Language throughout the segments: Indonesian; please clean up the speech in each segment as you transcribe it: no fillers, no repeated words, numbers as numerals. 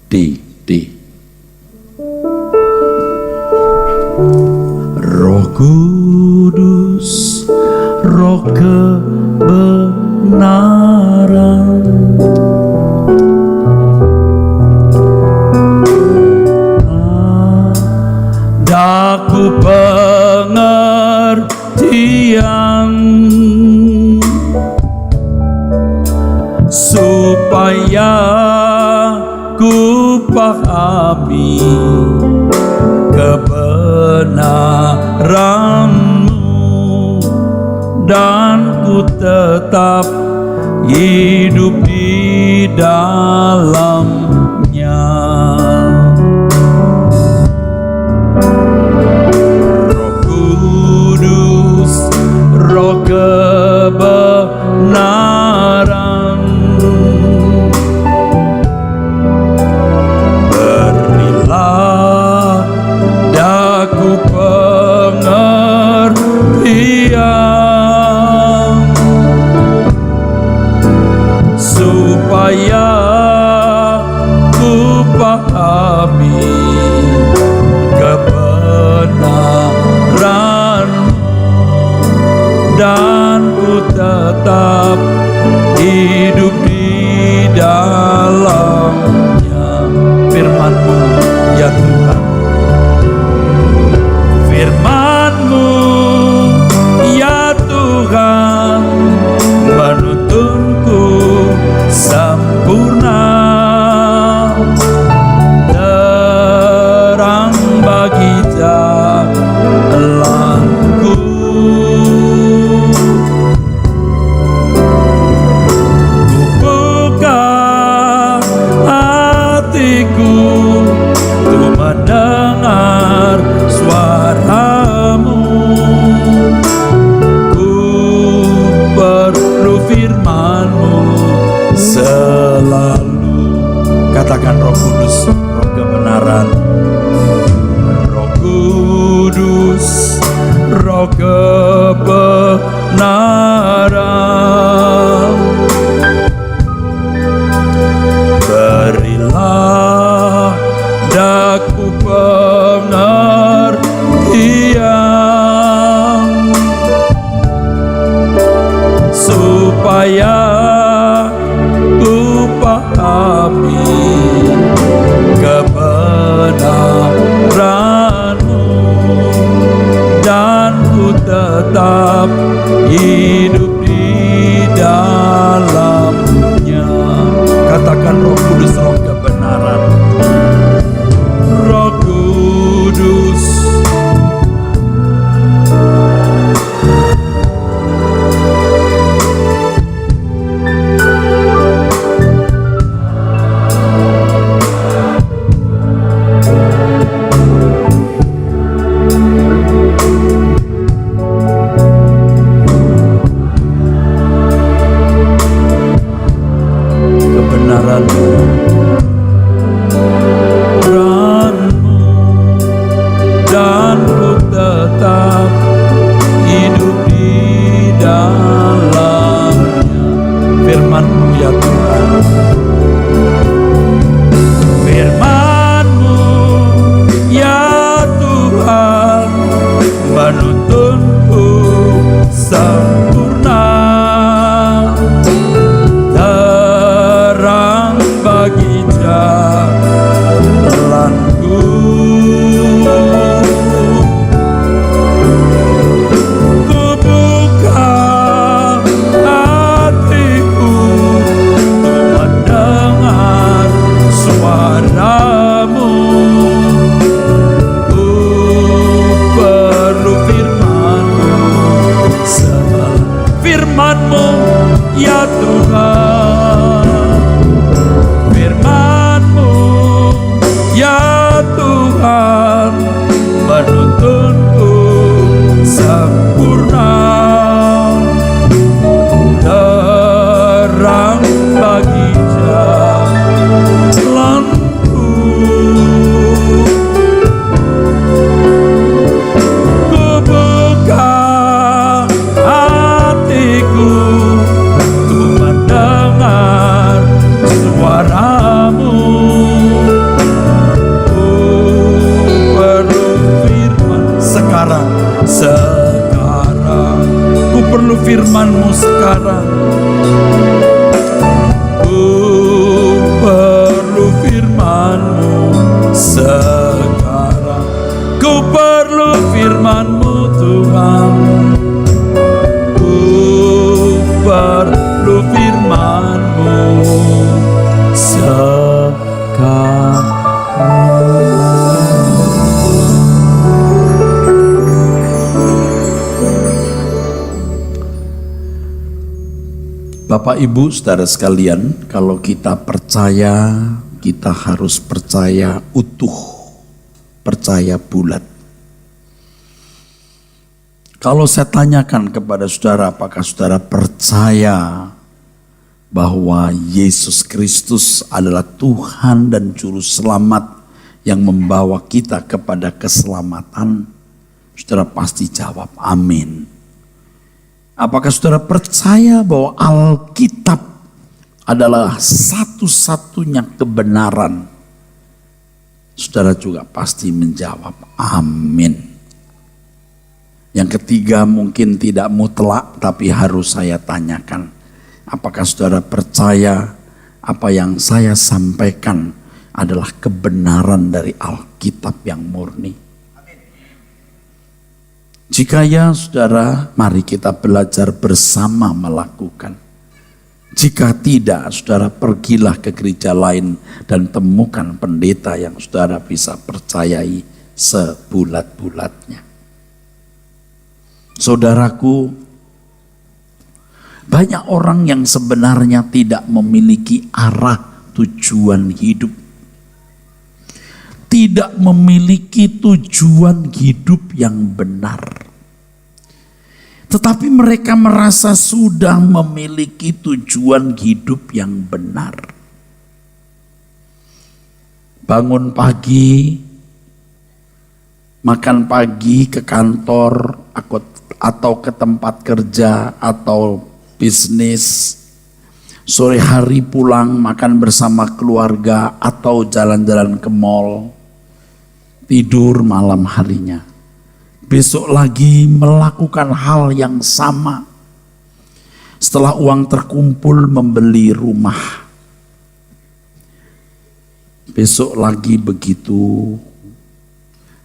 D. Roh Kudus, Roh kebenaran, daku pengertian supaya ku pahami kebenaran-Mu dan ku tetap hidup di dalamnya. Roh Kudus, Roh kebenaran, berilah daku pengertian supaya ku pahami kebenaran-Mu dan ku tetap hidup di dalamnya. Firman-Mu ya Tuhan, Firman-Mu ya Tuhan menuntunku sempurna, terang bagi jalanku. Ku buka hatiku untuk mendengar suara-Mu. Ku perlu firman-Mu selalu. Katakan Roh Kudus, Roh kebenaran. Roh Kudus, Roh kebenaran, berilah daku pengertian supaya ku pahami kebenaran-Mu dan ku tetap hidup di dalamnya. Katakan Roh Kudus, Roh kebenaran. Roh Kudus, sekarang. Ku perlu firman-Mu sekarang. Ku perlu firman-Mu sekarang. Ku perlu firman-Mu Tuhan. Ku perlu firman-Mu sekarang. Bapak Ibu Saudara sekalian, kalau kita percaya, kita harus percaya utuh, percaya bulat. Kalau saya tanyakan kepada saudara, apakah saudara percaya bahwa Yesus Kristus adalah Tuhan dan Juru Selamat yang membawa kita kepada keselamatan? Saudara pasti jawab amin. Apakah saudara percaya bahwa Alkitab adalah satu-satunya kebenaran? Saudara juga pasti menjawab amin. Yang ketiga mungkin tidak mutlak, tapi harus saya tanyakan. Apakah saudara percaya apa yang saya sampaikan adalah kebenaran dari Alkitab yang murni? Jika ya saudara, mari kita belajar bersama melakukan. Jika tidak, saudara pergilah ke gereja lain dan temukan pendeta yang saudara bisa percayai sebulat-bulatnya. Saudaraku, banyak orang yang sebenarnya tidak memiliki arah tujuan hidup. Tidak memiliki tujuan hidup yang benar. Tetapi mereka merasa sudah memiliki tujuan hidup yang benar. Bangun pagi, makan pagi ke kantor atau ke tempat kerja atau bisnis. Sore hari pulang makan bersama keluarga atau jalan-jalan ke mall. Tidur malam harinya. Besok lagi melakukan hal yang sama. Setelah uang terkumpul membeli rumah. Besok lagi begitu.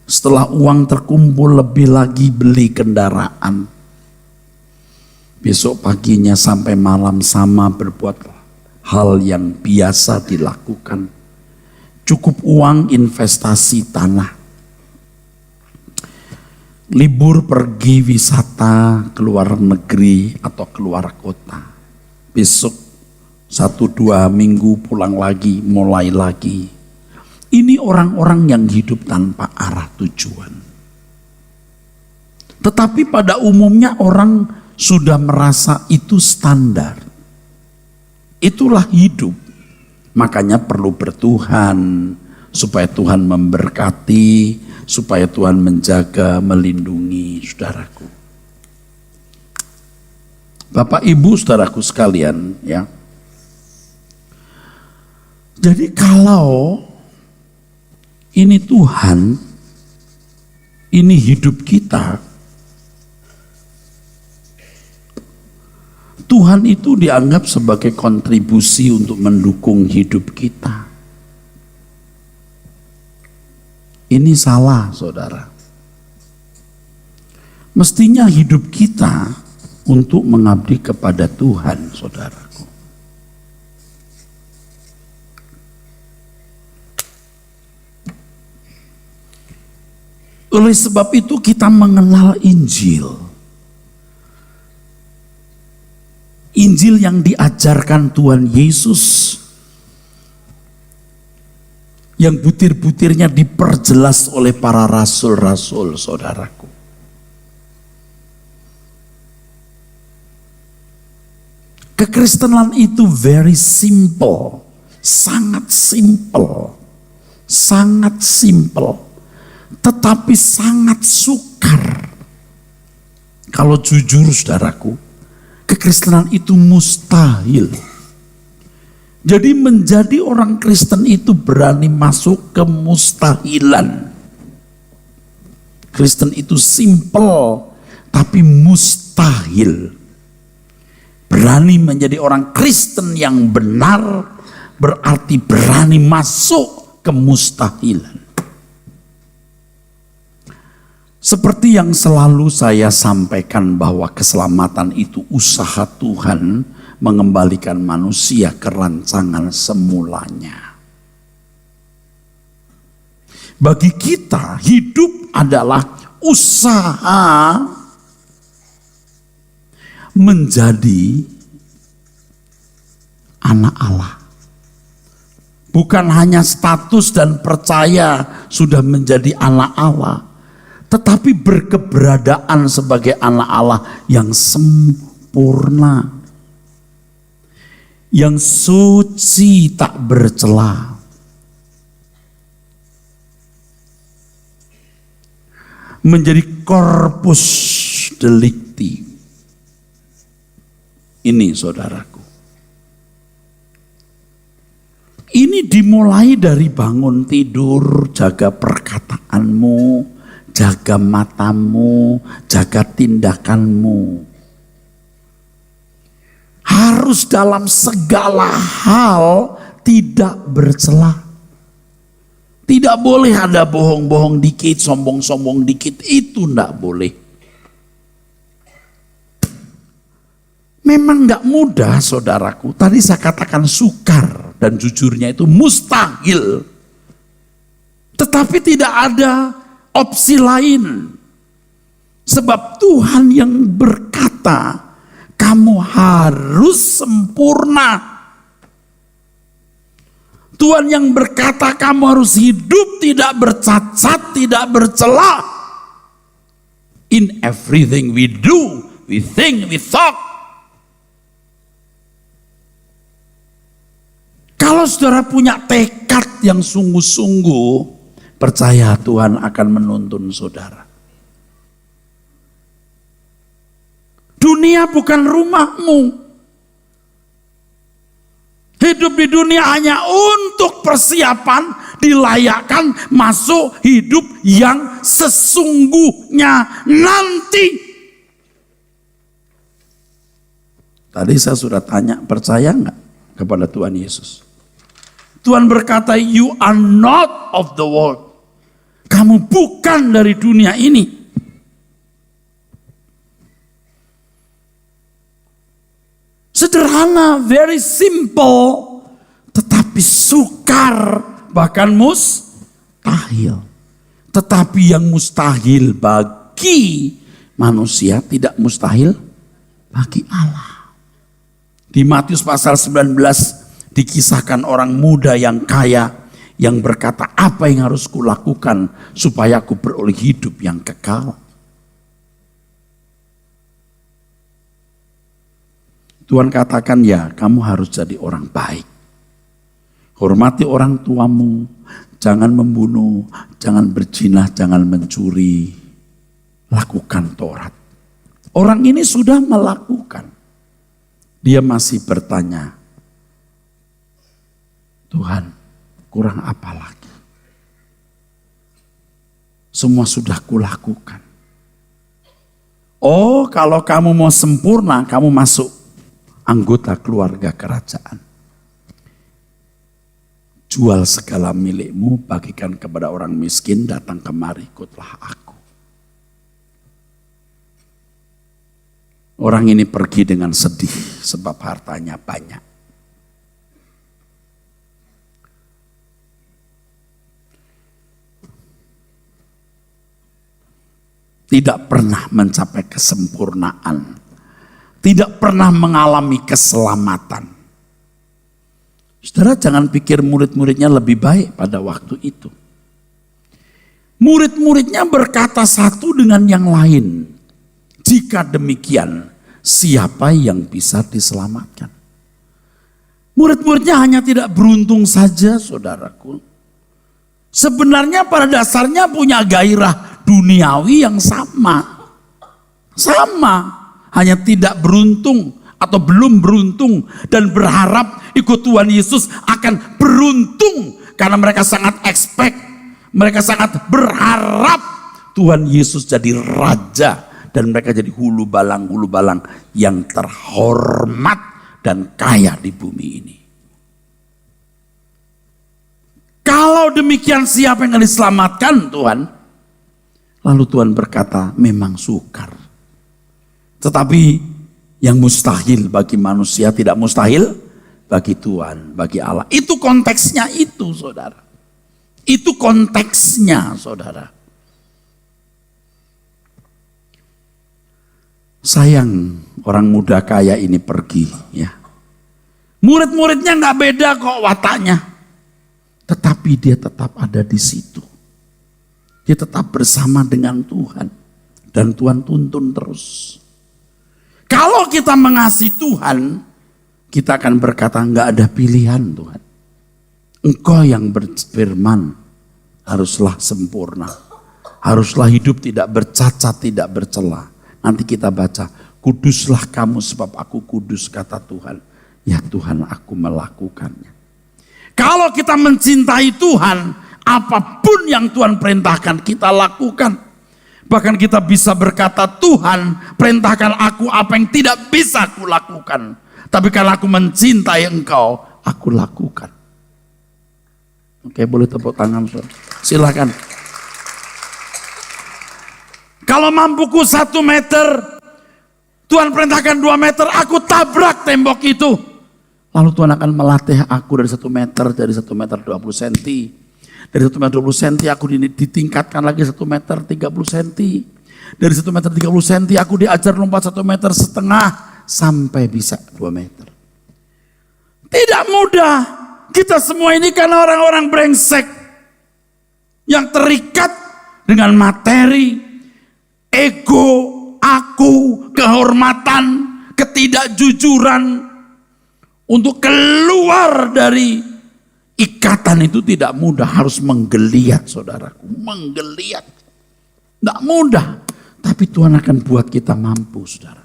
Setelah uang terkumpul lebih lagi beli kendaraan. Besok paginya sampai malam sama berbuat hal yang biasa dilakukan. Cukup uang investasi tanah. Libur pergi wisata ke luar negeri atau keluar kota. Besok 1-2 minggu pulang lagi, mulai lagi. Ini orang-orang yang hidup tanpa arah tujuan. Tetapi pada umumnya orang sudah merasa itu standar. Itulah hidup. Makanya perlu bertuhan, supaya Tuhan memberkati, supaya Tuhan menjaga, melindungi saudaraku. Bapak Ibu saudaraku sekalian, ya. Jadi kalau ini Tuhan, ini hidup kita, Tuhan itu dianggap sebagai kontribusi untuk mendukung hidup kita. Ini salah, saudara. Mestinya hidup kita untuk mengabdi kepada Tuhan, saudaraku. Oleh sebab itu kita mengenal Injil. Injil yang diajarkan Tuhan Yesus, yang butir-butirnya diperjelas oleh para rasul-rasul, saudaraku. Kekristenan itu very simple, sangat simple, tetapi sangat sukar. Kalau jujur saudaraku, kekristenan itu mustahil. Jadi menjadi orang Kristen itu berani masuk ke mustahilan. Kristen itu simple tapi mustahil. Berani menjadi orang Kristen yang benar berarti berani masuk ke mustahilan. Seperti yang selalu saya sampaikan bahwa keselamatan itu usaha Tuhan mengembalikan manusia ke rancangan semulanya. Bagi kita hidup adalah usaha menjadi anak Allah. Bukan hanya status dan percaya sudah menjadi anak Allah, tetapi berkeberadaan sebagai anak Allah yang sempurna, yang suci tak bercela. Menjadi corpus delicti. Ini saudaraku. Ini dimulai dari bangun tidur, jaga perkataanmu, jaga matamu, jaga tindakanmu. Harus dalam segala hal tidak bercela. Tidak boleh ada bohong-bohong dikit, sombong-sombong dikit, itu tidak boleh. Memang tidak mudah saudaraku, tadi saya katakan sukar dan jujurnya itu mustahil. Tetapi tidak ada opsi lain. Sebab Tuhan yang berkata, kamu harus sempurna. Tuhan yang berkata kamu harus hidup tidak bercacat, tidak bercela. In everything we do, we think, we talk. Kalau saudara punya tekad yang sungguh-sungguh, percaya Tuhan akan menuntun saudara. Dunia bukan rumahmu. Hidup di dunia hanya untuk persiapan dilayakkan masuk hidup yang sesungguhnya nanti. Tadi saya sudah tanya, percaya enggak kepada Tuhan Yesus? Tuhan berkata, you are not of the world. Kamu bukan dari dunia ini. Sederhana, very simple, tetapi sukar, bahkan mustahil. Tetapi yang mustahil bagi manusia tidak mustahil bagi Allah. Di Matius pasal 19 dikisahkan orang muda yang kaya yang berkata, apa yang harus kulakukan supaya aku beroleh hidup yang kekal? Tuhan katakan, ya kamu harus jadi orang baik. Hormati orang tuamu, jangan membunuh, jangan berzina, jangan mencuri. Lakukan Taurat. Orang ini sudah melakukan. Dia masih bertanya, Tuhan, kurang apa lagi? Semua sudah kulakukan. Oh, kalau kamu mau sempurna, kamu masuk anggota keluarga kerajaan. Jual segala milikmu, bagikan kepada orang miskin, datang kemari, ikutlah aku. Orang ini pergi dengan sedih sebab hartanya banyak. Tidak pernah mencapai kesempurnaan. Tidak pernah mengalami keselamatan. Saudara jangan pikir murid-muridnya lebih baik pada waktu itu. Murid-muridnya berkata satu dengan yang lain. Jika demikian, siapa yang bisa diselamatkan? Murid-muridnya hanya tidak beruntung saja, saudaraku. Sebenarnya pada dasarnya punya gairah duniawi yang sama. Sama. Hanya tidak beruntung atau belum beruntung dan berharap ikut Tuhan Yesus akan beruntung karena mereka sangat expect, mereka sangat berharap Tuhan Yesus jadi raja dan mereka jadi hulu balang yang terhormat dan kaya di bumi ini. Kalau demikian siapa yang akan diselamatkan Tuhan? Lalu Tuhan berkata, memang sukar. Tetapi yang mustahil bagi manusia tidak mustahil bagi Tuhan, bagi Allah. Itu konteksnya itu, saudara. Itu konteksnya, saudara. Sayang orang muda kaya ini pergi, ya. Murid-muridnya nggak beda kok wataknya. Tetapi dia tetap ada di situ. Dia tetap bersama dengan Tuhan. Dan Tuhan tuntun terus. Kalau kita mengasihi Tuhan, kita akan berkata nggak ada pilihan Tuhan. Engkau yang berfirman haruslah sempurna. Haruslah hidup tidak bercacat, tidak bercela. Nanti kita baca, kuduslah kamu sebab aku kudus kata Tuhan. Ya Tuhan aku melakukannya. Kalau kita mencintai Tuhan, apapun yang Tuhan perintahkan kita lakukan. Bahkan kita bisa berkata, Tuhan perintahkan aku apa yang tidak bisa aku lakukan. Tapi karena aku mencintai Engkau, aku lakukan. Oke, boleh tepuk tangan. Silakan. Kalau mampuku 1 meter, Tuhan perintahkan 2 meter, aku tabrak tembok itu. Lalu Tuhan akan melatih aku dari 1 meter, dari 1 meter 20 cm. Dari 1 meter 20 cm aku ditingkatkan lagi 1 meter 30 cm. Dari 1 meter 30 cm aku diajar lompat 1,5 meter sampai bisa 2 meter. Tidak mudah. Kita semua ini kan orang-orang brengsek. Yang terikat dengan materi, ego, aku, kehormatan, ketidakjujuran. Untuk keluar dari ikatan itu tidak mudah, harus menggeliat saudaraku, menggeliat. Tidak mudah, tapi Tuhan akan buat kita mampu saudara.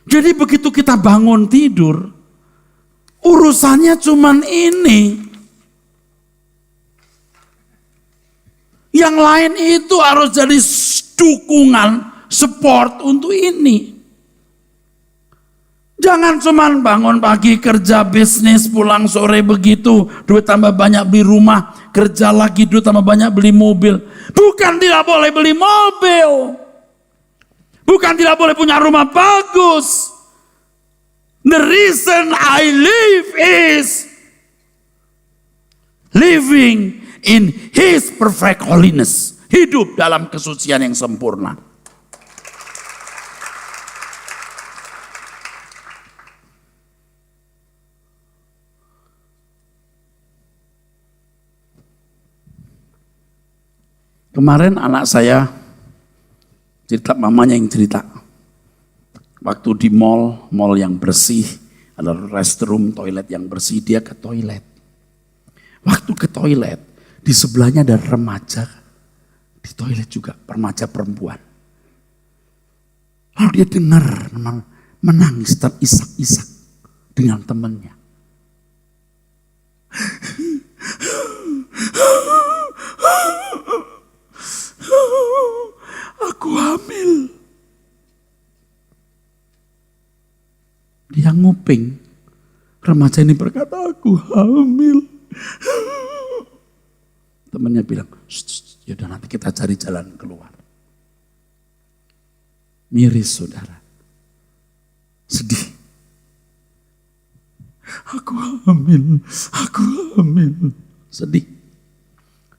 Jadi begitu kita bangun tidur, urusannya cuman ini. Yang lain itu harus jadi dukungan, support untuk ini. Jangan cuman bangun pagi kerja bisnis, pulang sore begitu, duit tambah banyak beli rumah, kerja lagi duit tambah banyak beli mobil. Bukan tidak boleh beli mobil. Bukan tidak boleh punya rumah bagus. The reason I live is living in His perfect holiness. Hidup dalam kesucian yang sempurna. Kemarin anak saya cerita, mamanya yang cerita. Waktu di mall yang bersih, ada restroom, toilet yang bersih, dia ke toilet. Waktu ke toilet, di sebelahnya ada remaja, di toilet juga, remaja perempuan. Lalu dia dengar menangis terisak-isak dengan temannya. Aku hamil. Dia nguping. Remaja ini berkata, aku hamil. Temannya bilang, yaudah nanti kita cari jalan keluar. Miris saudara. Sedih. Aku hamil. Sedih.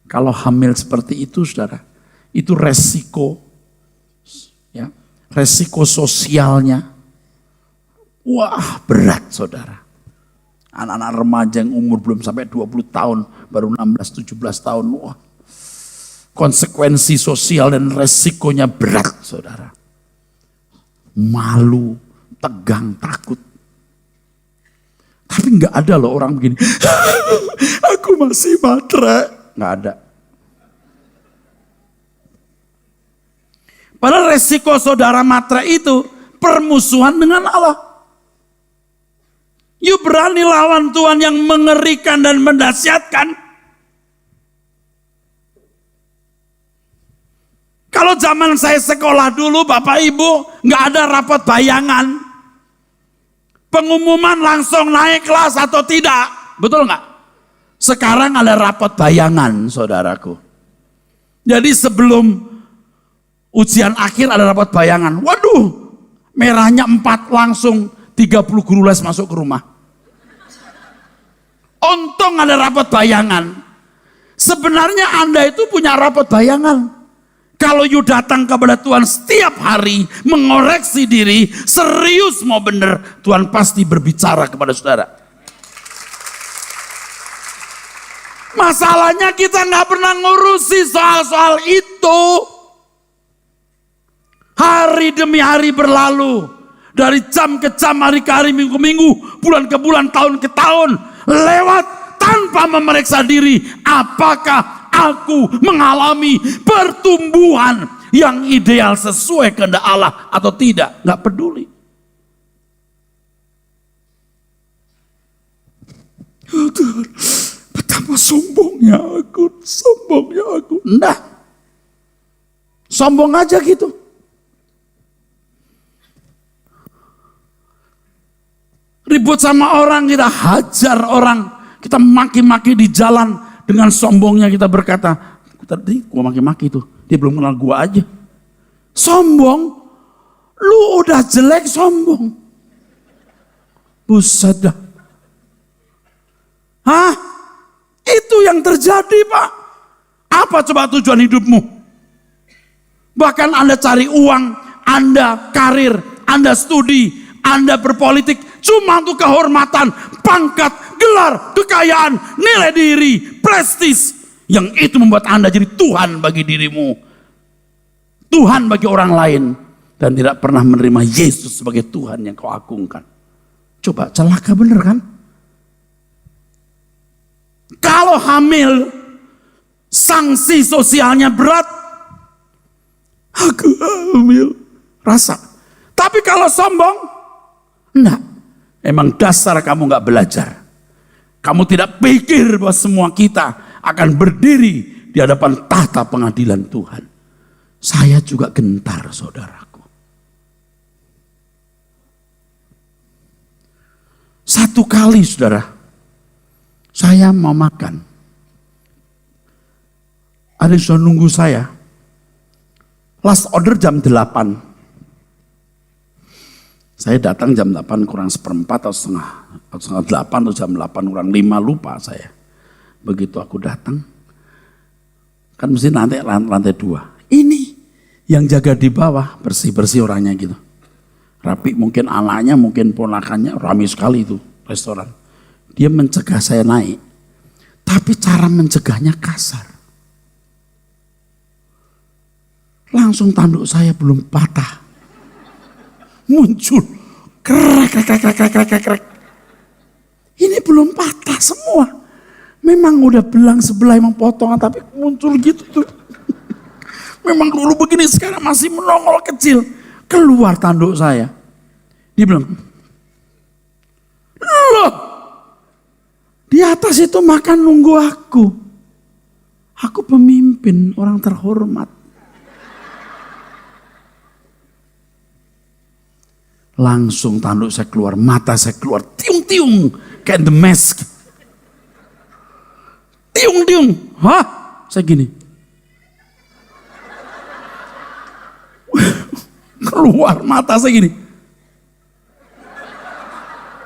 Kalau hamil seperti itu saudara, itu resiko, ya, resiko sosialnya, wah berat saudara. Anak-anak remaja yang umur belum sampai 20 tahun, baru 16-17 tahun, wah, konsekuensi sosial dan resikonya berat saudara. Malu, tegang, takut. Tapi nggak ada loh orang begini, aku masih matre, nggak ada. Padahal resiko saudara matre itu permusuhan dengan Allah. You berani lawan Tuhan yang mengerikan dan mendahsyatkan. Kalau zaman saya sekolah dulu, Bapak Ibu, nggak ada rapat bayangan. Pengumuman langsung naik kelas atau tidak. Betul nggak? Sekarang ada rapat bayangan, saudaraku. Jadi sebelum ujian akhir ada rapat bayangan. Waduh, merahnya 4 langsung 30 guru les masuk ke rumah. Untung ada rapat bayangan. Sebenarnya Anda itu punya rapat bayangan. Kalau you datang kepada Tuhan setiap hari, mengoreksi diri, serius mau benar, Tuhan pasti berbicara kepada saudara. Masalahnya kita nggak pernah ngurusi soal-soal itu. Hari demi hari berlalu. Dari jam ke jam, hari ke hari, minggu ke minggu, bulan ke bulan, tahun ke tahun. Lewat tanpa memeriksa diri. Apakah aku mengalami pertumbuhan yang ideal sesuai kehendak Allah atau tidak? Nggak peduli. Oh Tuhan, betapa sombongnya aku. Enggak. Sombong aja gitu. Ribut sama orang, kita hajar orang, kita maki-maki di jalan. Dengan sombongnya kita berkata, tadi gua maki-maki tuh, dia belum kenal gua aja. Sombong, lu udah jelek sombong. Buset dah. Hah? Itu yang terjadi, Pak. Apa coba tujuan hidupmu? Bahkan Anda cari uang, Anda karir, Anda studi, Anda berpolitik, cuma untuk kehormatan, pangkat, gelar, kekayaan, nilai diri, prestis. Yang itu membuat Anda jadi Tuhan bagi dirimu. Tuhan bagi orang lain. Dan tidak pernah menerima Yesus sebagai Tuhan yang kau agungkan. Coba, celaka bener kan? Kalau hamil, sanksi sosialnya berat. Aku hamil. Rasa. Tapi kalau sombong, enggak. Emang dasar kamu nggak belajar. Kamu tidak pikir bahwa semua kita akan berdiri di hadapan tahta pengadilan Tuhan. Saya juga gentar, saudaraku. Satu kali, saudara, saya mau makan. Ada yang sudah nunggu saya. Last order jam 8. Saya datang jam 8 kurang seperempat atau setengah 8 atau jam 8 kurang 5, lupa saya. Begitu aku datang, kan mesti lantai 2. Ini yang jaga di bawah, bersih-bersih orangnya gitu. Rapi, mungkin anaknya, mungkin ponakannya, ramai sekali itu restoran. Dia mencegah saya naik, tapi cara mencegahnya kasar. Langsung tanduk saya belum patah. Muncul krek. Ini belum patah semua. Memang udah belang sebelah, emang potongan, tapi muncul gitu tuh. Memang dulu begini, sekarang masih menongol kecil. Keluar tanduk saya. Dia bilang, loh, di atas itu makan nunggu aku. Aku pemimpin, orang terhormat. Langsung tanduk saya keluar, mata saya keluar, tiung-tiung, kayak The Mask. Tiung-tiung, hah? Saya gini. Keluar mata saya gini.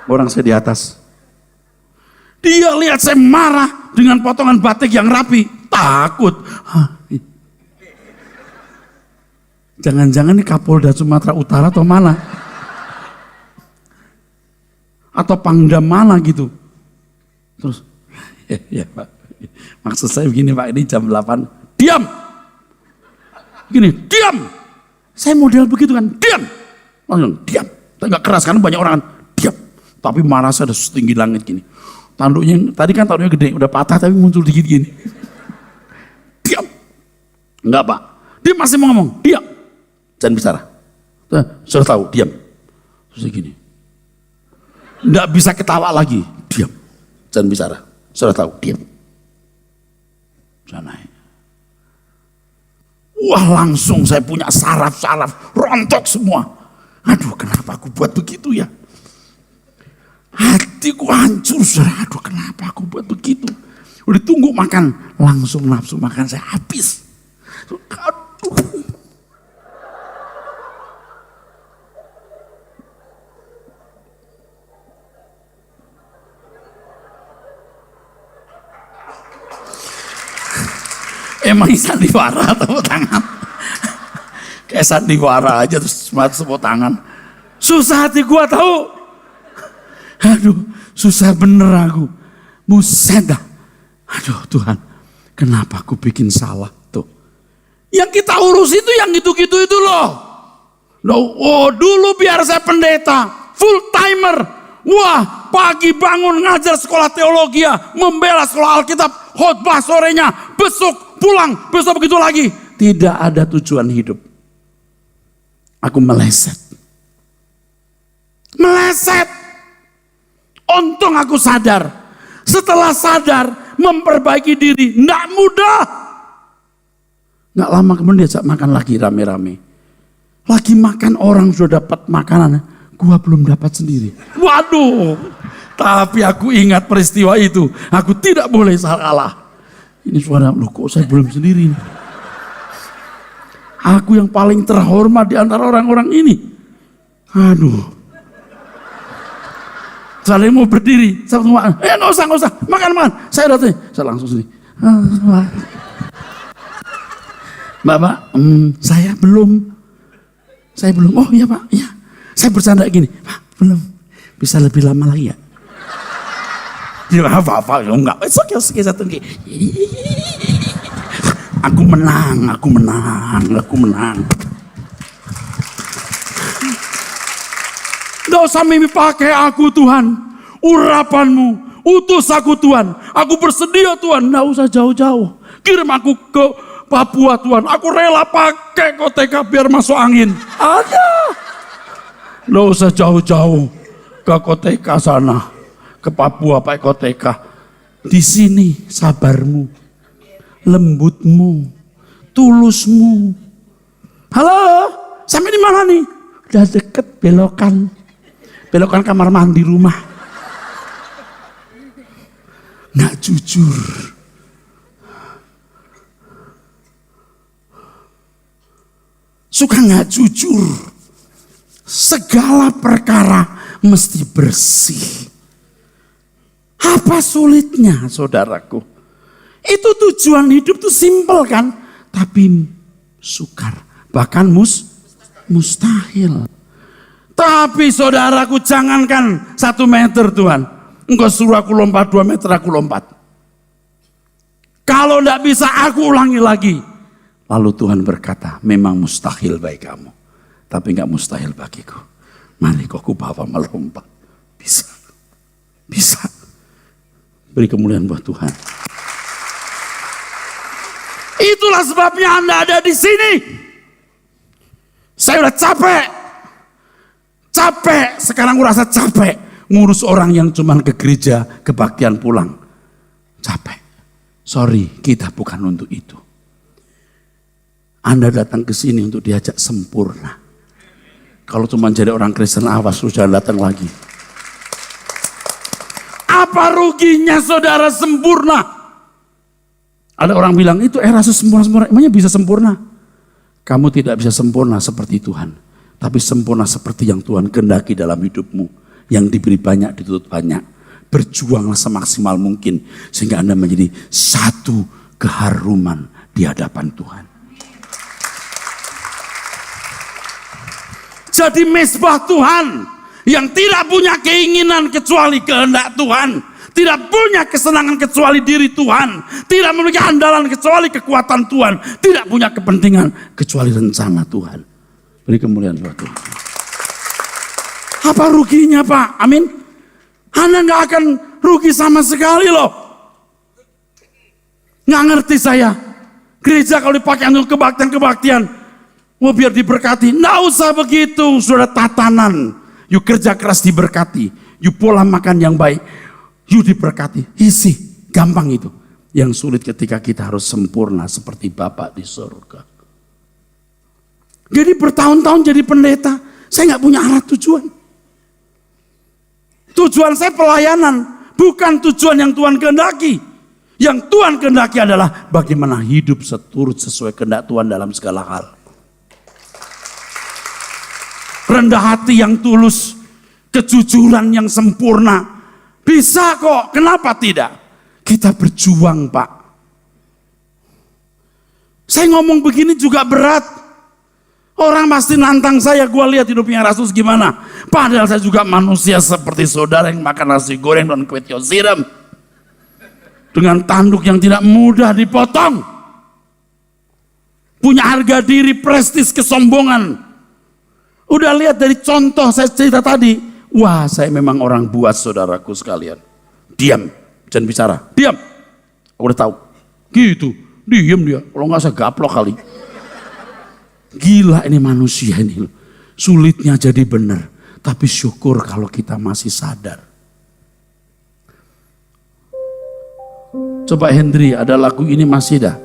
Orang saya di atas. Dia lihat saya marah dengan potongan batik yang rapi. Takut. Jangan-jangan ini Kapolda Sumatera Utara atau mana? Atau Pangdam mana gitu. Terus, ya Pak, maksud saya begini Pak, ini jam 8, diam. Gini, diam. Saya model begitu kan, diam. Langsung, diam. Enggak keras kan, banyak orang kan, diam. Tapi marah saya udah setinggi langit gini. Tanduknya, tadi kan tanduknya gede, udah patah tapi muncul dikit gini. Diam. Enggak Pak, dia masih mau ngomong, diam. Jangan bicara. Sudah tahu, diam. Terus gini. Nggak bisa ketawa lagi, diam, jangan bicara, sudah tahu, diam. Saya naik. Wah, langsung saya punya saraf-saraf rontok semua. Aduh, kenapa aku buat begitu ya? Hatiku hancur, saudara. Aduh, kenapa aku buat begitu? Udah tunggu makan, langsung nafsu makan saya habis. Aduh. Emang sandiwara tepuk tangan? Kayak sandiwara aja terus tepuk tangan. Susah hati gua tahu. Aduh, susah bener aku. Buset dah. Aduh Tuhan, kenapa aku bikin salah tuh? Yang kita urus itu yang gitu-gitu itu loh. Oh, dulu biar saya pendeta, full timer. Wah, pagi bangun ngajar sekolah teologi, membela sekolah Alkitab, khotbah sorenya, besok pulang, besok begitu lagi. Tidak ada tujuan hidup. Aku meleset. Untung aku sadar. Setelah sadar, memperbaiki diri, tidak mudah. Nggak lama kemudian diajak makan lagi rame-rame. Lagi makan orang sudah dapat makanan, gua belum dapat sendiri. Waduh, tapi aku ingat peristiwa itu. Aku tidak boleh salah. Ini suara, loh kok saya belum sendiri? Aku yang paling terhormat di antara orang-orang ini. Aduh. Saya mau berdiri, saya makan. Nggak usah, makan. Saya datang, saya langsung sini. Bapak, saya belum. Oh iya Pak, iya. Saya bercanda gini, Pak, belum. Bisa lebih lama lagi ya? Dia apa? Enggak, oke, saya tunggu. Aku menang. Gak usah mimpi pakai aku Tuhan. Urapanmu, utus aku Tuhan. Aku bersedia Tuhan, gak usah jauh-jauh. Kirim aku ke Papua Tuhan. Aku rela pakai koteka biar masuk angin. Ada. Gak usah jauh-jauh ke koteka sana. Ke Papua pakai koteka. Di sini sabarmu, lembutmu, tulusmu. Halo, sampai di mana nih? Udah deket belokan kamar mandi rumah. Nggak jujur. Suka nggak jujur. Segala perkara mesti bersih. Apa sulitnya saudaraku? Itu tujuan hidup tuh simpel kan? Tapi sukar. Bahkan mustahil. Tapi saudaraku jangankan 1 meter Tuhan. Engkau suruh aku lompat 2 meter, aku lompat. Kalau tidak bisa aku ulangi lagi. Lalu Tuhan berkata, memang mustahil bagi kamu. Tapi enggak mustahil bagiku. Mari kau bawa melompat. Bisa. Beri kemuliaan buat Tuhan. Itulah sebabnya Anda ada di sini. Saya udah capek. Sekarang gue rasa capek ngurus orang yang cuman ke gereja, kebaktian pulang. Capek. Sorry, kita bukan untuk itu. Anda datang ke sini untuk diajak sempurna. Kalau cuma jadi orang Kristen, awas lu jangan datang lagi. Apa ruginya saudara sempurna? Ada orang bilang itu era sempurna. Emangnya bisa sempurna? Kamu tidak bisa sempurna seperti Tuhan. Tapi sempurna seperti yang Tuhan kehendaki dalam hidupmu. Yang diberi banyak, dituntut banyak. Berjuanglah semaksimal mungkin. Sehingga Anda menjadi satu keharuman di hadapan Tuhan. Jadi mesbah Tuhan. Yang tidak punya keinginan kecuali kehendak Tuhan. Tidak punya kesenangan kecuali diri Tuhan. Tidak memiliki andalan kecuali kekuatan Tuhan. Tidak punya kepentingan kecuali rencana Tuhan. Beri kemuliaan buat Tuhan. Apa ruginya Pak? Amin. Anda gak akan rugi sama sekali loh. Gak ngerti saya. Gereja kalau dipakai untuk kebaktian. Mau biar diberkati. Nggak usah begitu. Sudah tatanan. Yuk kerja keras diberkati. Yuk pola makan yang baik. Yuk diberkati. Isi. Gampang itu. Yang sulit ketika kita harus sempurna seperti Bapa di surga. Jadi bertahun-tahun jadi pendeta, saya nggak punya arah tujuan. Tujuan saya pelayanan, bukan tujuan yang Tuhan kehendaki. Yang Tuhan kehendaki adalah bagaimana hidup sesuai kehendak Tuhan dalam segala hal. Rendah hati yang tulus, kejujuran yang sempurna. Bisa kok, kenapa tidak? Kita berjuang, Pak. Saya ngomong begini juga berat. Orang pasti nantang saya, gue lihat hidupnya Rasul gimana. Padahal saya juga manusia seperti saudara yang makan nasi goreng dan kue tiaw siram. Dengan tanduk yang tidak mudah dipotong. Punya harga diri, prestis, kesombongan. Udah lihat dari contoh saya cerita tadi. Wah, saya memang orang buas, saudaraku sekalian. Diam, jangan bicara. Diam. Aku udah tahu. Gitu, diam dia. Kalau nggak saya gaplok kali. Gila ini manusia ini. Sulitnya jadi benar. Tapi syukur kalau kita masih sadar. Coba Hendri, ada lagu ini masih dah.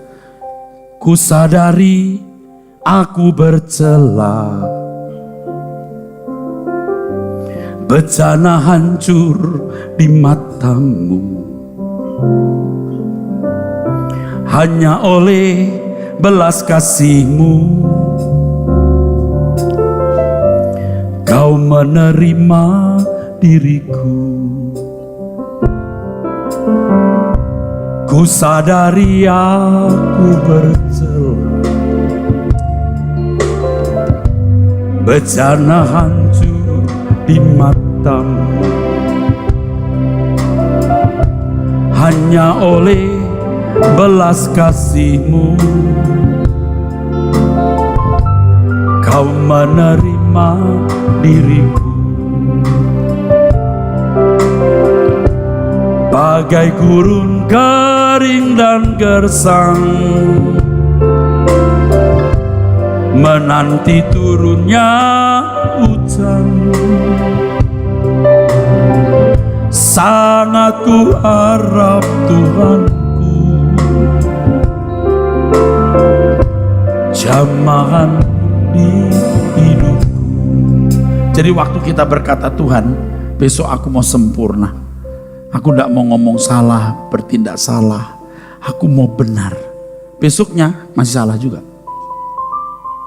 Ku sadari aku bercela, bencana hancur di matamu. Hanya oleh belas kasih-Mu Kau menerima diriku. Ku sadari aku bercela, bencana hancur di matamu. Hanya oleh belas kasih-Mu Kau menerima diriku. Bagai gurun kering dan gersang, menanti turunnya hujan. Sangat ku harap Tuhanku, jamahan di hidupku. Jadi waktu kita berkata, Tuhan, besok aku mau sempurna. Aku tidak mau ngomong salah, bertindak salah. Aku mau benar. Besoknya masih salah juga.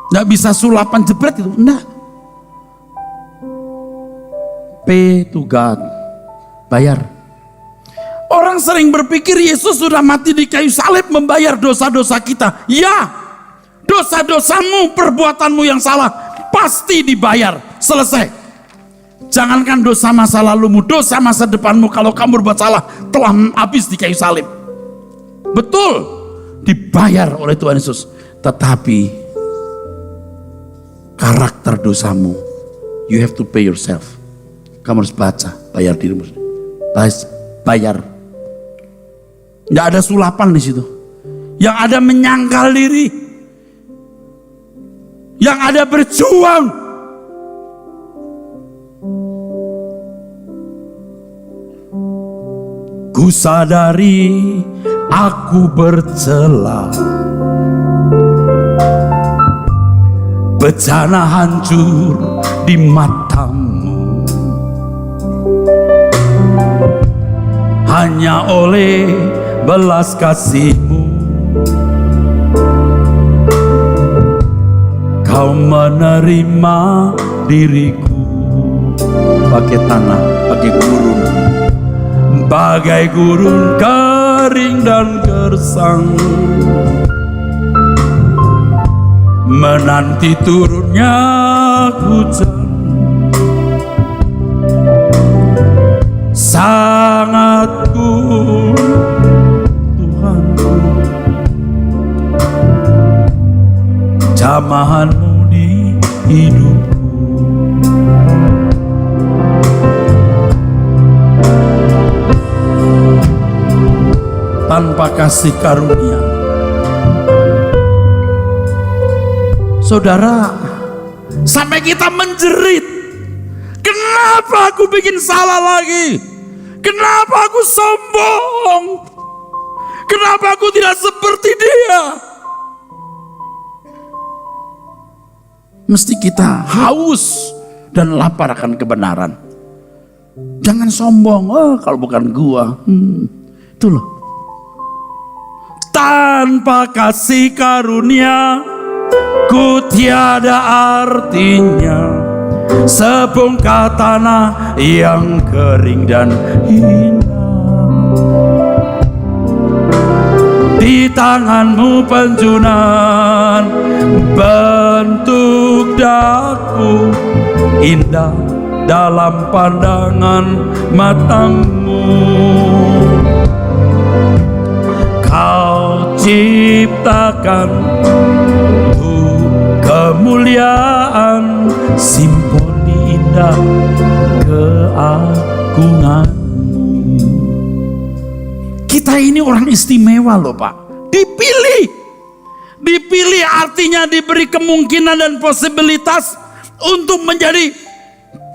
Tidak bisa sulapan jebret itu, enggak. Pay to God, bayar. Orang sering berpikir Yesus sudah mati di kayu salib membayar dosa-dosa kita. Ya, dosa-dosamu, perbuatanmu yang salah pasti dibayar, selesai. Jangankan dosa masa lalumu, dosa masa depanmu kalau kamu berbuat salah telah habis di kayu salib. Betul, dibayar oleh Tuhan Yesus. Tetapi karakter dosamu, you have to pay yourself. Kamu harus baca, bayar dirimu. Bayar. Nggak ada sulapan di situ. Yang ada menyangkal diri. Yang ada berjuang. Ku sadari aku bercela, bencana hancur di matamu. Hanya oleh belas kasih-Mu Kau menerima diriku. Pakai tanah, pakai gurun. Bagai gurun kering dan gersang, menanti turunnya hujan. Sangat ku Tuhanku, jamahan-Mu di hidupku. Tanpa kasih karunia, saudara, sampai kita menjerit, kenapa aku bikin salah lagi? Kenapa aku sombong? Kenapa aku tidak seperti dia? Mesti kita haus dan lapar akan kebenaran. Jangan sombong, kalau bukan gua. Itu loh. Tanpa kasih karunia, ku tiada artinya. Sebongkah tanah yang kering dan hina. Di tanganmu penjunan bentuk daku, indah dalam pandangan matamu. Kau ciptakan kemuliaan, simfoni indah keagunganmu. Kita ini orang istimewa loh Pak. Dipilih artinya diberi kemungkinan dan posibilitas untuk menjadi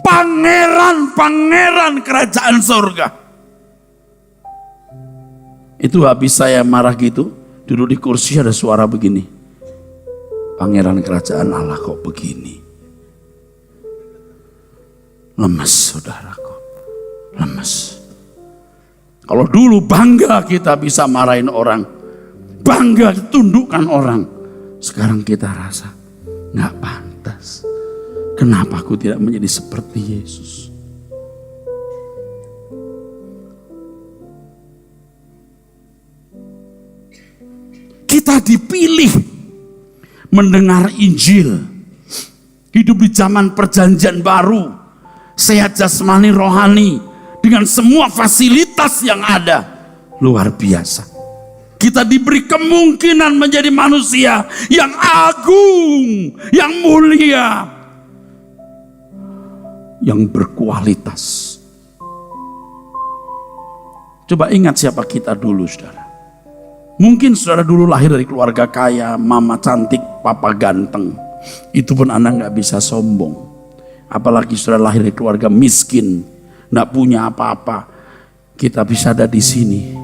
pangeran kerajaan surga. Itu habis saya marah gitu, duduk di kursi ada suara begini. Pangeran kerajaan Allah kok begini. Lemes saudaraku, lemes. Kalau dulu bangga kita bisa marahin orang, bangga tundukkan orang. Sekarang kita rasa gak pantas. Kenapa aku tidak menjadi seperti Yesus? Kita dipilih mendengar Injil, hidup di zaman perjanjian baru, sehat jasmani rohani, dengan semua fasilitas yang ada, luar biasa. Kita diberi kemungkinan menjadi manusia yang agung, yang mulia, yang berkualitas. Coba ingat siapa kita dulu, saudara. Mungkin saudara dulu lahir dari keluarga kaya, mama cantik, papa ganteng. Itu pun Anda nggak bisa sombong. Apalagi saudara lahir dari keluarga miskin, nggak punya apa-apa. Kita bisa ada di sini.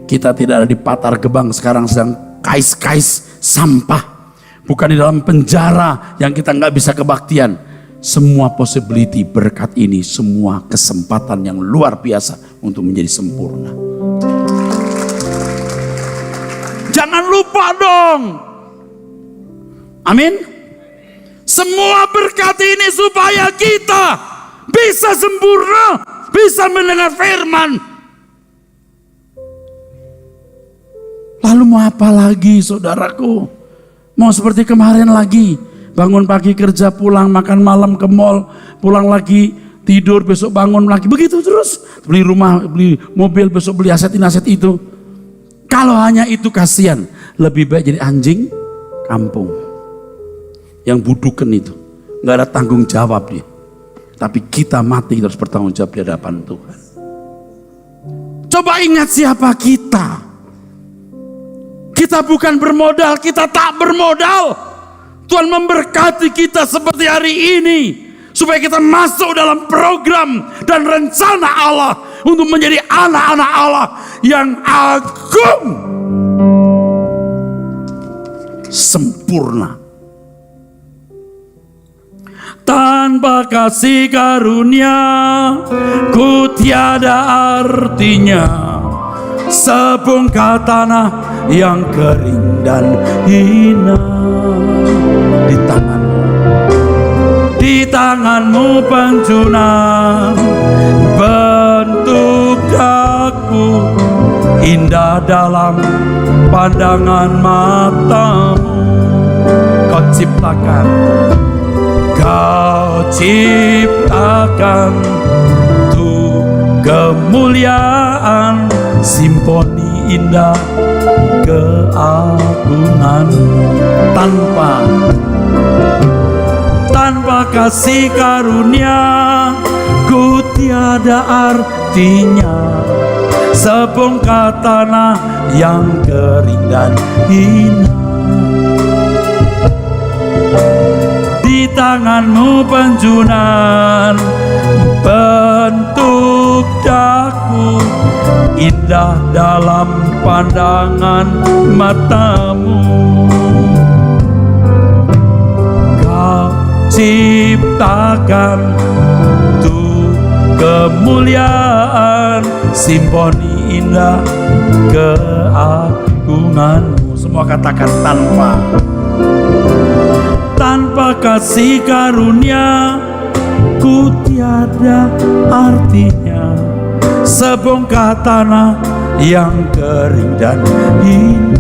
Kita tidak ada di Patar Gebang sekarang sedang kais-kais sampah. Bukan di dalam penjara yang kita nggak bisa kebaktian. Semua possibility berkat ini, semua kesempatan yang luar biasa untuk menjadi sempurna. Jangan lupa dong. Amin. Semua berkat ini supaya kita bisa sempurna, bisa mendengar firman. Lalu mau apa lagi saudaraku? Mau seperti kemarin lagi, bangun pagi kerja, pulang makan malam ke mall, pulang lagi tidur, besok bangun lagi, begitu terus. Beli rumah, beli mobil, besok beli aset ini aset itu. Kalau hanya itu kasihan, lebih baik jadi anjing kampung yang budukan itu, nggak ada tanggung jawab dia. Tapi kita mati harus bertanggung jawab di hadapan Tuhan. Coba ingat siapa kita. Kita bukan bermodal, kita tak bermodal. Tuhan memberkati kita seperti hari ini, supaya kita masuk dalam program dan rencana Allah untuk menjadi anak-anak Allah yang agung, sempurna. Tanpa kasih karunia, ku tiada artinya. Sebongkah tanah yang kering dan hina. Di tanganmu penjunan bentuk daku, indah dalam pandangan matamu. Kau ciptakan tuh kemuliaan, simfoni indah keagungan. Tanpa kasih karunia, ku tiada artinya. Sebongkah tanah yang kering dan hina. Di tanganmu penjunan bentuk daku, indah dalam pandangan matamu. Kau ciptakan untuk kemuliaan, simfoni indah keagunganmu. Semua katakan tanpa kasih karunia ku tiada artinya, sebongkah tanah yang kering dan indah.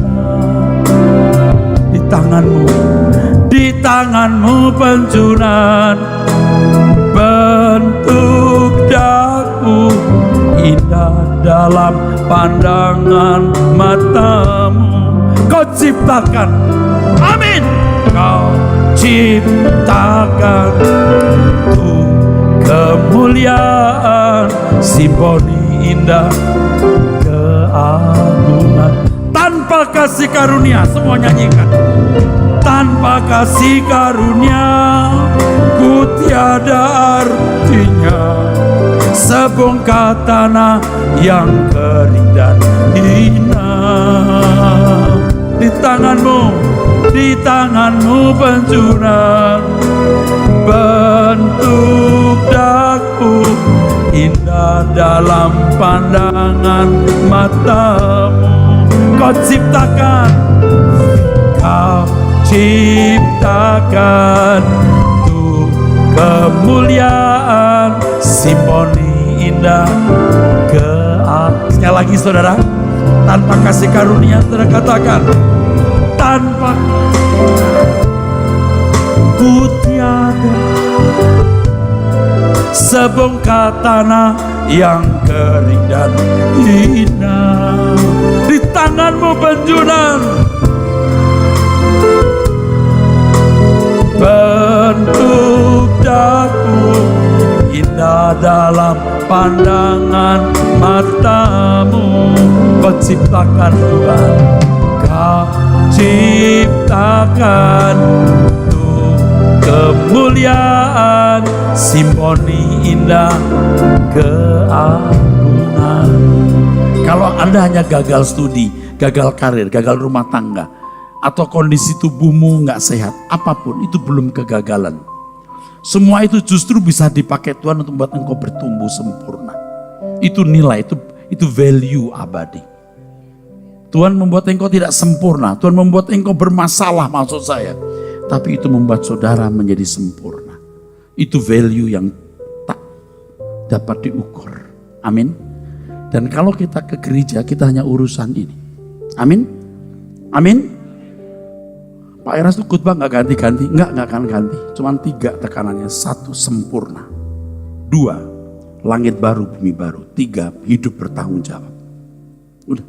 Di tanganmu penjunan bentuk daku, indah dalam pandangan matamu. Kau ciptakan, amin, kau ciptakan untuk kemuliaan, simfoni indah keagungan. Tanpa kasih karunia, semua nyanyikan. Tanpa kasih karunia ku tiada artinya, sebongkah tanah yang kering dan indah. Di tanganmu penjunan bentuk daku, indah dalam pandangan matamu. Kau ciptakan untuk kemuliaan, simfoni indah keagungan. Sekali lagi saudara, tanpa kasih karunia, saudara katakan, tanpa ku tiada, sebongkah tanah yang kering dan indah. Di tanganmu penjunan bentuk daku, indah dalam pandangan matamu. Kau ciptakan Tuhan, kau ciptakan untuk kemuliaan, simfoni indah keagungan. Kalau Anda hanya gagal studi, gagal karir, gagal rumah tangga, atau kondisi tubuhmu nggak sehat, apapun itu belum kegagalan. Semua itu justru bisa dipakai Tuhan untuk membuat engkau bertumbuh sempurna. Itu nilai, itu value abadi. Tuhan membuat engkau tidak sempurna, Tuhan membuat engkau bermasalah maksud saya. Tapi itu membuat saudara menjadi sempurna. Itu value yang tak dapat diukur. Amin. Dan kalau kita ke gereja, kita hanya urusan ini. Amin. Amin. Pak Eras itu khotbah nggak ganti-ganti, nggak akan ganti. Cuman 3 tekanannya. 1, sempurna. 2, langit baru, bumi baru. 3, hidup bertanggung jawab. Udah.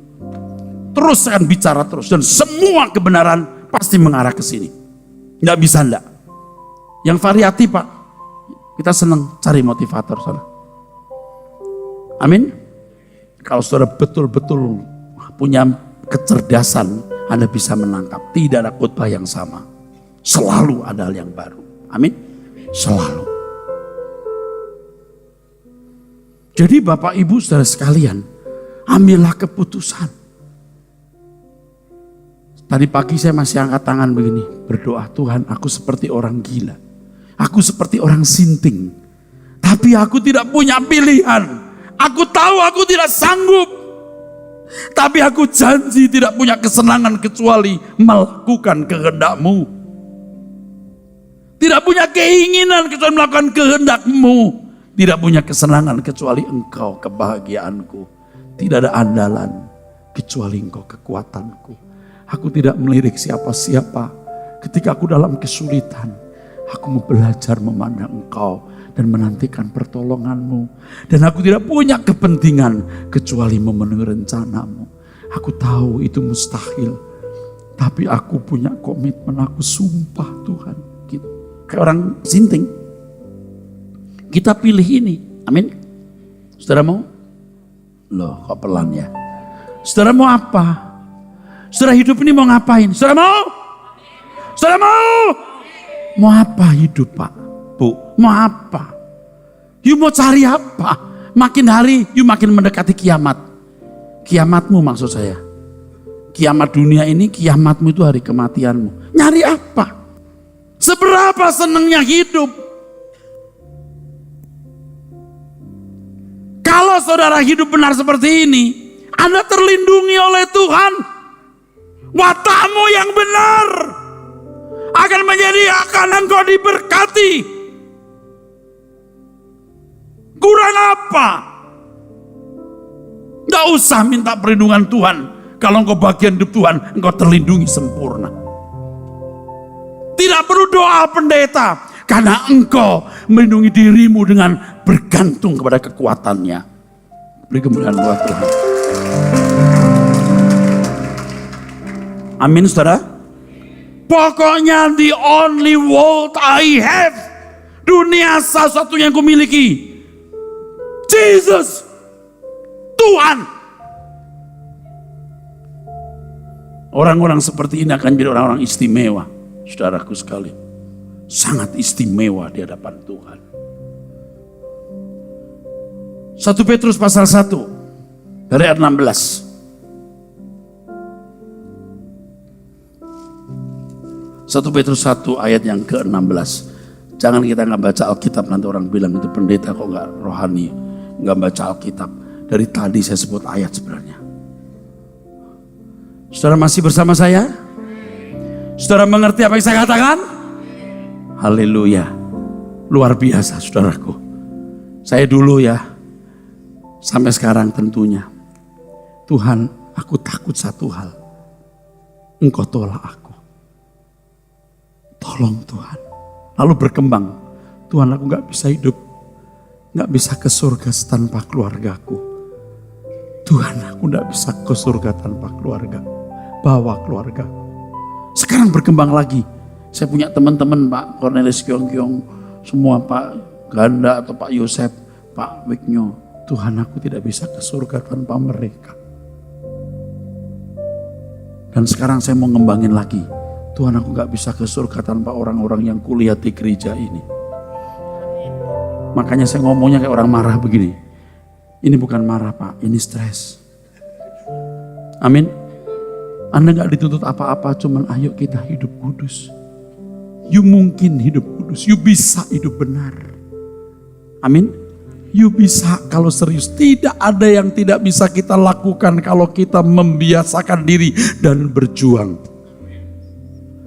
Terus akan bicara terus, dan semua kebenaran pasti mengarah ke sini. Nggak bisa enggak. Yang variatif Pak, kita senang cari motivator sana. Amin. Kalau saudara betul-betul punya kecerdasan, Anda bisa menangkap. Tidak ada khotbah yang sama. Selalu ada hal yang baru. Amin. Selalu. Jadi Bapak Ibu saudara sekalian, ambillah keputusan. Tadi pagi saya masih angkat tangan begini. Berdoa, Tuhan aku seperti orang gila. Aku seperti orang sinting. Tapi aku tidak punya pilihan. Aku tahu aku tidak sanggup. Tapi aku janji tidak punya kesenangan kecuali melakukan kehendak-Mu. Tidak punya keinginan kecuali melakukan kehendak-Mu. Tidak punya kesenangan kecuali Engkau kebahagiaanku. Tidak ada andalan kecuali Engkau kekuatanku. Aku tidak melirik siapa-siapa. Ketika aku dalam kesulitan, aku mau belajar memandang Engkau dan menantikan pertolongan-Mu. Dan aku tidak punya kepentingan kecuali memenuhi rencana-Mu. Aku tahu itu mustahil. Tapi aku punya komitmen, aku sumpah Tuhan. Gitu. Kayak orang sinting. Kita pilih ini. Amin. Saudara mau? Loh kok pelan ya? Saudara mau apa? Saudara hidup ini mau ngapain? Saudara mau? Saudara mau? Mau apa hidup Pak? Bu, mau apa? You mau cari apa? Makin hari you makin mendekati kiamat. Kiamatmu maksud saya. Kiamat dunia ini, kiamatmu itu hari kematianmu. Nyari apa? Seberapa senangnya hidup? Kalau saudara hidup benar seperti ini, Anda terlindungi oleh Tuhan. Watakmu yang benar akan akan engkau diberkati. Kurang apa? Gak usah minta perlindungan Tuhan. Kalau engkau bagian hidup Tuhan, engkau terlindungi sempurna. Tidak perlu doa pendeta, karena engkau melindungi dirimu dengan bergantung kepada kekuatannya. Beri kemuliaan buat Tuhan. Amin, saudara. Pokoknya the only world I have, dunia satu-satunya yang kumiliki, Jesus, Tuhan. Orang-orang seperti ini akan jadi orang-orang istimewa, saudaraku sekalian. Sangat istimewa di hadapan Tuhan. 1 Petrus pasal 1 dari ayat 16. 1 Petrus 1 ayat yang ke-16. Jangan kita nggak baca Alkitab, nanti orang bilang itu pendeta kok nggak rohani, nggak baca Alkitab. Dari tadi saya sebut ayat sebenarnya. Saudara masih bersama saya? Saudara mengerti apa yang saya katakan? Haleluya. Luar biasa saudaraku. Saya dulu ya, sampai sekarang tentunya. Tuhan, aku takut satu hal. Engkau tolak aku. Tolong Tuhan. Lalu berkembang. Tuhan, aku gak bisa hidup. Gak bisa ke surga tanpa keluargaku. Tuhan, aku gak bisa ke surga tanpa keluarga. Bawa keluargaku. Sekarang berkembang lagi. Saya punya teman-teman Pak Cornelis Kyong-Kyong. Semua Pak Ganda atau Pak Yosef, Pak Wiknyo. Tuhan, aku tidak bisa ke surga tanpa mereka. Dan sekarang saya mau ngembangin lagi. Tuhan, aku gak bisa ke surga tanpa orang-orang yang kulihat di gereja ini. Makanya saya ngomongnya kayak orang marah begini. Ini bukan marah Pak, ini stres. Amin. Anda gak dituntut apa-apa, cuman ayo kita hidup kudus. You mungkin hidup kudus, you bisa hidup benar. Amin. You bisa kalau serius. Tidak ada yang tidak bisa kita lakukan kalau kita membiasakan diri dan berjuang.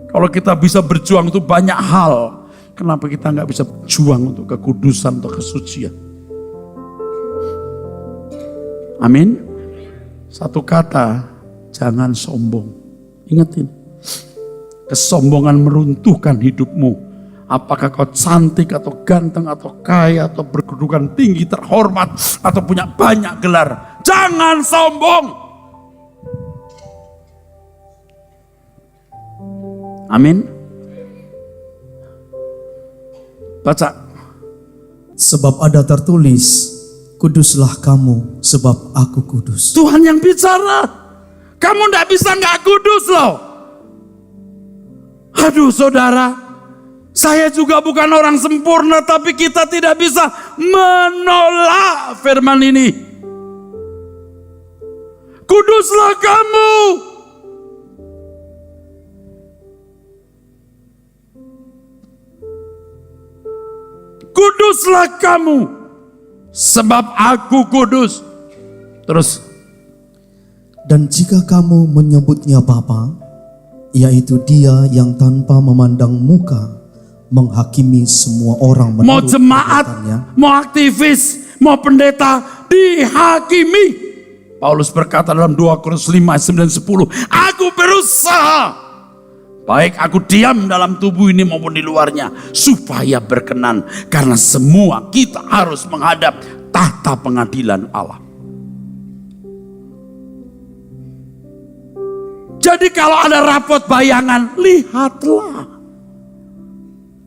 Kalau kita bisa berjuang itu banyak hal. Kenapa kita nggak bisa berjuang untuk kekudusan atau kesucian? Amin. Satu kata, jangan sombong. Ingat ini. Kesombongan meruntuhkan hidupmu. Apakah kau cantik atau ganteng atau kaya atau berkedudukan tinggi, terhormat atau punya banyak gelar. Jangan sombong. Amin. Baca. Sebab ada tertulis, kuduslah kamu sebab aku kudus. Tuhan yang bicara. Kamu tidak bisa nggak kudus loh. Aduh saudara, saya juga bukan orang sempurna, tapi kita tidak bisa menolak firman ini. Kuduslah kamu. Kuduslah kamu, sebab aku kudus. Terus. Dan jika kamu menyebutnya Bapa, yaitu Dia yang tanpa memandang muka menghakimi semua orang menurut mau jemaat, perbuatannya, mau aktivis, mau pendeta, dihakimi. Paulus berkata dalam 2 Korintus 5 ayat 9 10, aku berusaha, baik aku diam dalam tubuh ini maupun di luarnya, supaya berkenan, karena semua kita harus menghadap tahta pengadilan Allah. Jadi kalau ada rapot bayangan, lihatlah.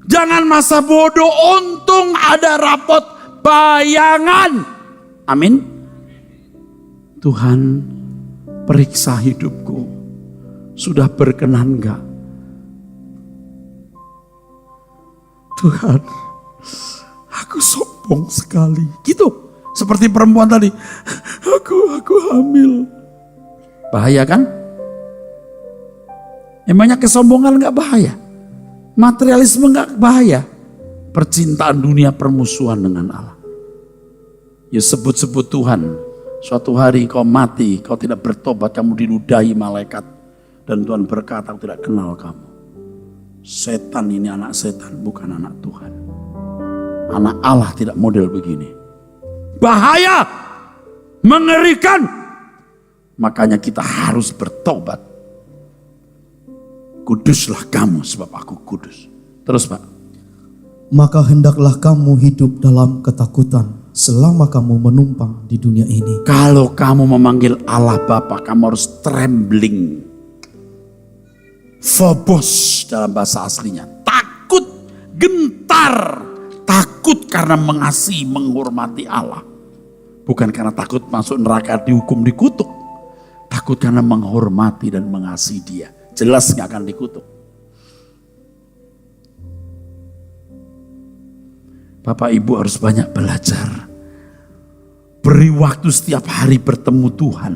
Jangan masa bodoh, untung ada rapot bayangan. Amin. Tuhan, periksa hidupku. Sudah berkenan enggak? Tuhan, aku sombong sekali. Gitu. Seperti perempuan tadi. Aku hamil. Bahaya kan? Emangnya kesombongan enggak bahaya? Materialisme enggak bahaya? Percintaan dunia permusuhan dengan Allah. Ya sebut-sebut Tuhan. Suatu hari kau mati, kau tidak bertobat, kamu diludahi malaikat. Dan Tuhan berkata, aku tidak kenal kamu. Setan ini anak setan, bukan anak Tuhan. Anak Allah tidak model begini. Bahaya, mengerikan. Makanya kita harus bertobat. Kuduslah kamu sebab aku kudus. Terus Pak. Maka hendaklah kamu hidup dalam ketakutan selama kamu menumpang di dunia ini. Kalau kamu memanggil Allah Bapa, kamu harus trembling. Phobos dalam bahasa aslinya. Takut, gentar. Takut karena mengasihi, menghormati Allah. Bukan karena takut masuk neraka, dihukum, dikutuk. Takut karena menghormati dan mengasihi Dia. Jelas gak akan dikutuk. Bapak Ibu harus banyak belajar. Beri waktu setiap hari bertemu Tuhan.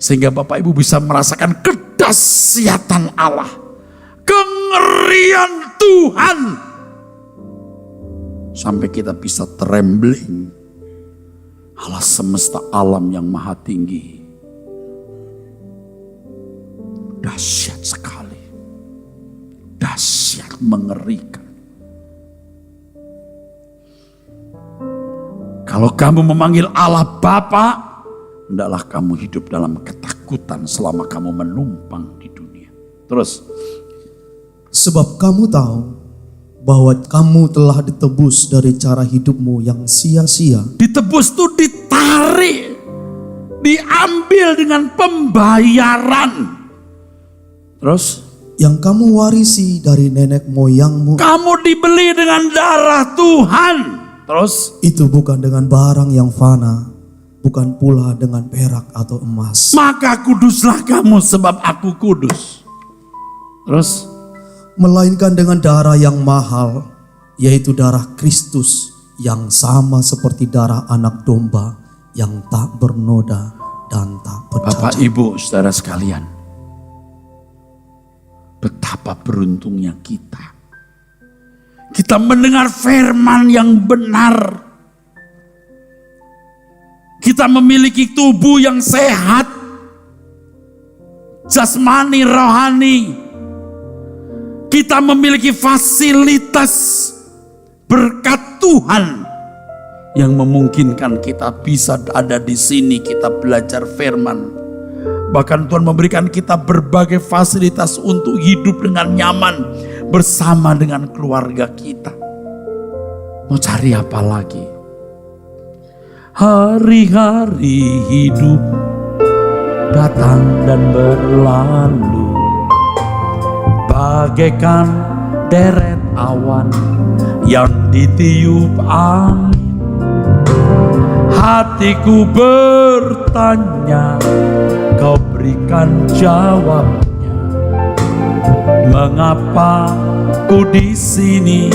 Sehingga Bapak Ibu bisa merasakan kedahsyatan Allah. Kengerian Tuhan. Sampai kita bisa trembling. Allah semesta alam yang maha tinggi. Dahsyat sekali. Dahsyat, mengerikan. Kalau kamu memanggil Allah Bapa, hendaklah kamu hidup dalam ketakutan selama kamu menumpang di dunia. Terus. Sebab kamu tahu bahwa kamu telah ditebus dari cara hidupmu yang sia-sia. Ditebus itu ditarik, diambil dengan pembayaran. Terus? Yang kamu warisi dari nenek moyangmu. Kamu dibeli dengan darah Tuhan. Terus? Itu bukan dengan barang yang fana, bukan pula dengan perak atau emas. Maka kuduslah kamu sebab aku kudus. Terus? Melainkan dengan darah yang mahal, yaitu darah Kristus yang sama seperti darah anak domba yang tak bernoda dan tak bercacat. Bapak Ibu saudara sekalian, betapa beruntungnya kita. Kita mendengar firman yang benar. Kita memiliki tubuh yang sehat, jasmani, rohani. Kita memiliki fasilitas berkat Tuhan yang memungkinkan kita bisa ada di sini, kita belajar firman. Bahkan Tuhan memberikan kita berbagai fasilitas untuk hidup dengan nyaman bersama dengan keluarga kita. Mau cari apa lagi? Hari-hari hidup datang dan berlalu, bagaikan deret awan yang ditiup angin. Hatiku bertanya, kau berikan jawabnya. Mengapa ku di sini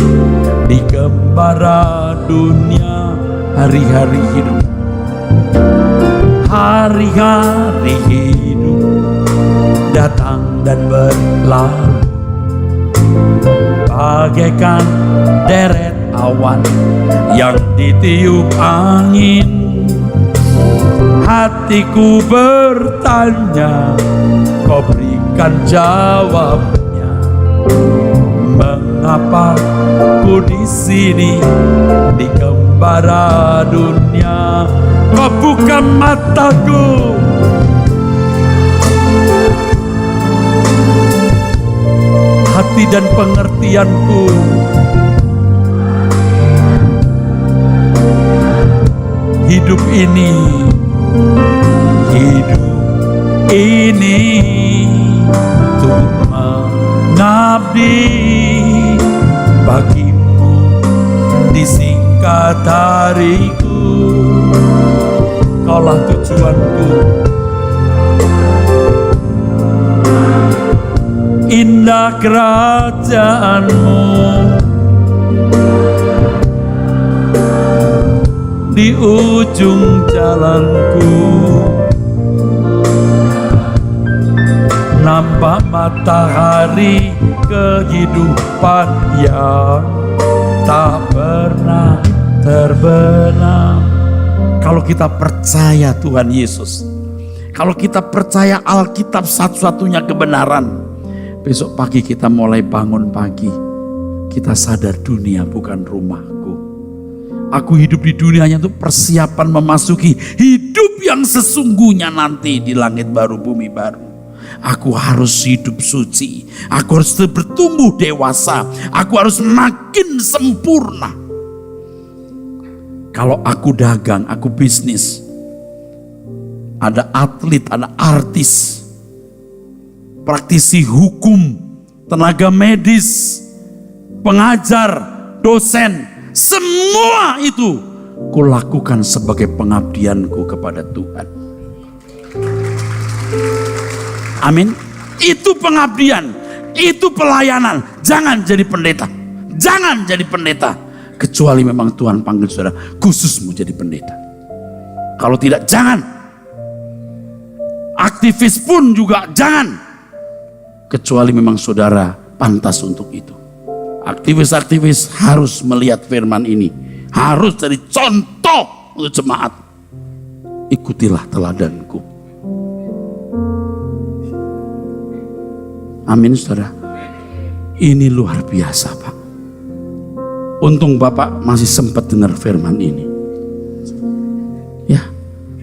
di gembara dunia? Hari-hari hidup, hari-hari hidup datang dan berlalu, bagaikan deret awan yang ditiup angin. Hatiku bertanya, kau berikan jawabnya. Mengapa ku di sini di gembara dunia? Kau buka mataku, hati dan pengertianku. Hidup ini untuk mengabdi bagimu di singkat hariku. Kaulah tujuanku, indah kerajaanmu di ujung jalanku. Nampak matahari kehidupan yang tak pernah terbenam. Kalau kita percaya Tuhan Yesus, kalau kita percaya Alkitab satu-satunya kebenaran, besok pagi kita mulai bangun pagi, kita sadar dunia bukan rumahku. Aku hidup di dunianya untuk persiapan memasuki hidup yang sesungguhnya nanti di langit baru bumi baru. Aku harus hidup suci, aku harus bertumbuh dewasa, aku harus makin sempurna. Kalau aku dagang, aku bisnis, ada atlet, ada artis, praktisi hukum, tenaga medis, pengajar, dosen, semua itu kulakukan sebagai pengabdianku kepada Tuhan. Amin. Itu pengabdian, itu pelayanan. Jangan jadi pendeta, jangan jadi pendeta, kecuali memang Tuhan panggil saudara khusus mau jadi pendeta. Kalau tidak, jangan. Aktivis pun juga jangan, kecuali memang saudara pantas untuk itu. Aktivis-aktivis harus melihat firman ini, harus jadi contoh untuk jemaat. Ikutilah teladanku. Amin saudara. Ini luar biasa Pak. Untung Bapak masih sempat dengar firman ini. Ya,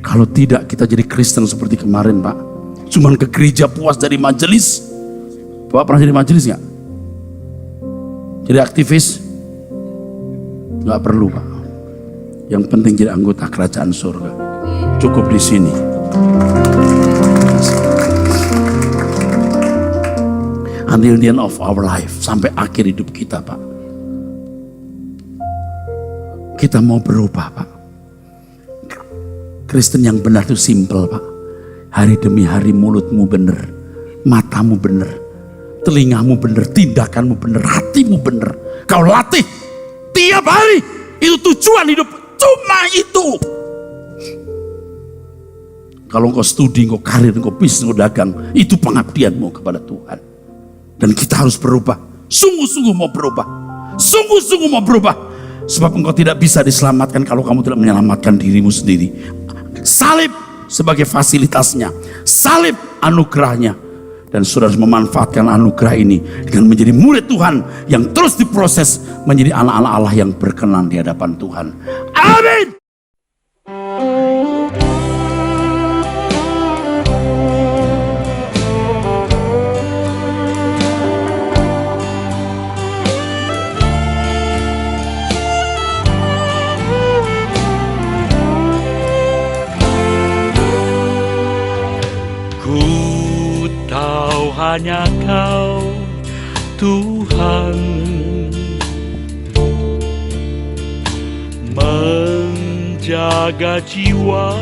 kalau tidak kita jadi Kristen seperti kemarin Pak. Cuman ke gereja puas dari majelis. Bapak pernah jadi majelis nggak? Jadi aktivis? Nggak perlu Pak. Yang penting jadi anggota kerajaan surga. Cukup di sini. Until the end of our life, sampai akhir hidup kita Pak. Kita mau berubah Pak. Kristen yang benar itu simple Pak. Hari demi hari mulutmu benar, matamu benar, telingamu benar, tindakanmu benar, hatimu benar. Kau latih tiap hari. Itu tujuan hidup, cuma itu. Kalau engkau studi, engkau karir, engkau bisnis, engkau dagang, itu pengabdianmu kepada Tuhan. Dan kita harus berubah. Sungguh-sungguh mau berubah. Sungguh-sungguh mau berubah. Sebab engkau tidak bisa diselamatkan kalau kamu tidak menyelamatkan dirimu sendiri. Salib sebagai fasilitasnya. Salib anugerahnya. Dan saudara harus memanfaatkan anugerah ini dengan menjadi murid Tuhan yang terus diproses menjadi anak-anak Allah yang berkenan di hadapan Tuhan. Amin. Hanya Kau Tuhan menjaga jiwa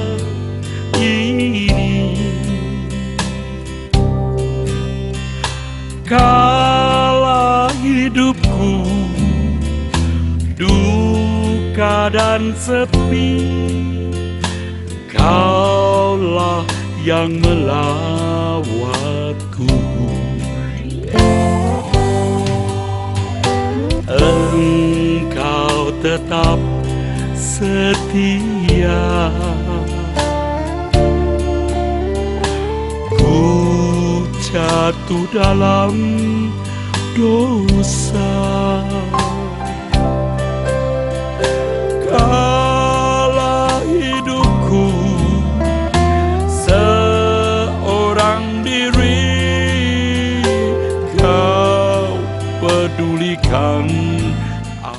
ini. Kala hidupku duka dan sepi, Kaulah yang melawatku. Engkau tetap setia. Ku jatuh dalam dosa,